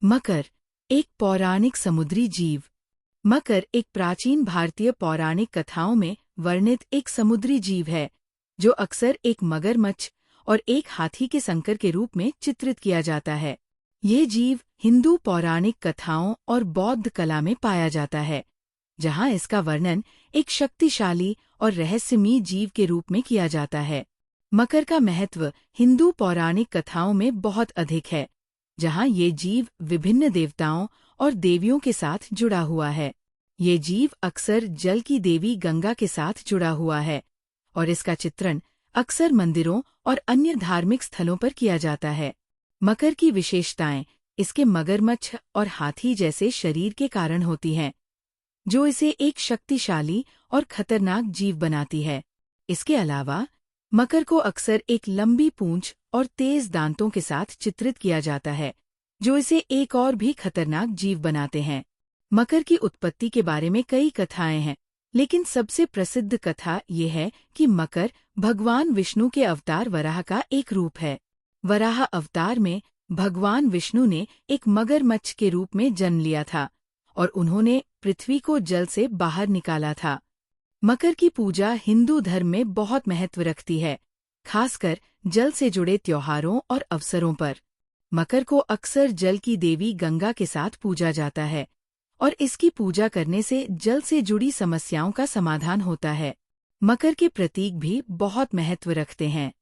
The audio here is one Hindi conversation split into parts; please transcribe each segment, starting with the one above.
मकर, एक पौराणिक समुद्री जीव। मकर एक प्राचीन भारतीय पौराणिक कथाओं में वर्णित एक समुद्री जीव है, जो अक्सर एक मगरमच्छ और एक हाथी के संकर के रूप में चित्रित किया जाता है। ये जीव हिंदू पौराणिक कथाओं और बौद्ध कला में पाया जाता है, जहाँ इसका वर्णन एक शक्तिशाली और रहस्यमयी जीव के रूप में किया जाता है। मकर का महत्व हिंदू पौराणिक कथाओं में बहुत अधिक है, जहाँ ये जीव विभिन्न देवताओं और देवियों के साथ जुड़ा हुआ है। ये जीव अक्सर जल की देवी गंगा के साथ जुड़ा हुआ है, और इसका चित्रण अक्सर मंदिरों और अन्य धार्मिक स्थलों पर किया जाता है। मकर की विशेषताएं इसके मगरमच्छ और हाथी जैसे शरीर के कारण होती हैं, जो इसे एक शक्तिशाली और खतरनाक जीव बनाती है। इसके अलावा मकर को अक्सर एक लंबी पूंछ और तेज दांतों के साथ चित्रित किया जाता है, जो इसे एक और भी खतरनाक जीव बनाते हैं। मकर की उत्पत्ति के बारे में कई कथाएं हैं, लेकिन सबसे प्रसिद्ध कथा ये है कि मकर भगवान विष्णु के अवतार वराह का एक रूप है। वराह अवतार में भगवान विष्णु ने एक मगरमच्छ के रूप में जन्म लिया था और उन्होंने पृथ्वी को जल से बाहर निकाला था। मकर की पूजा हिंदू धर्म में बहुत महत्व रखती है, खासकर जल से जुड़े त्योहारों और अवसरों पर। मकर को अक्सर जल की देवी गंगा के साथ पूजा जाता है, और इसकी पूजा करने से जल से जुड़ी समस्याओं का समाधान होता है। मकर के प्रतीक भी बहुत महत्व रखते हैं।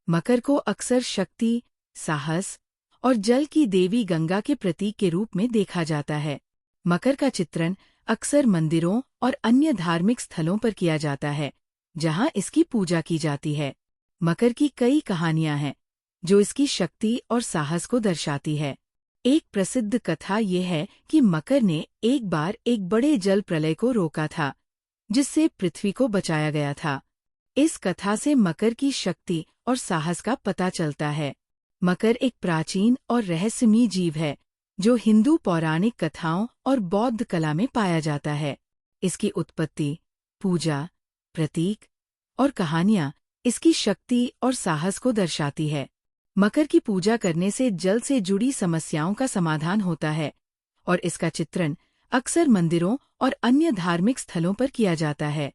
मकर को अक्सर शक्ति, साहस और जल की देवी गंगा के प्रतीक के रूप में देखा जाता है। मकर का चित्रण अक्सर मंदिरों और अन्य धार्मिक स्थलों पर किया जाता है, जहां इसकी पूजा की जाती है। मकर की कई कहानियां हैं, जो इसकी शक्ति और साहस को दर्शाती है। एक प्रसिद्ध कथा यह है कि मकर ने एक बार एक बड़े जल प्रलय को रोका था, जिससे पृथ्वी को बचाया गया था। इस कथा से मकर की शक्ति और साहस का पता चलता है। मकर एक प्राचीन और रहस्यमयी जीव है, जो हिंदू पौराणिक कथाओं और बौद्ध कला में पाया जाता है। इसकी उत्पत्ति, पूजा, प्रतीक और कहानियां इसकी शक्ति और साहस को दर्शाती है। मकर की पूजा करने से जल से जुड़ी समस्याओं का समाधान होता है, और इसका चित्रण अक्सर मंदिरों और अन्य धार्मिक स्थलों पर किया जाता है।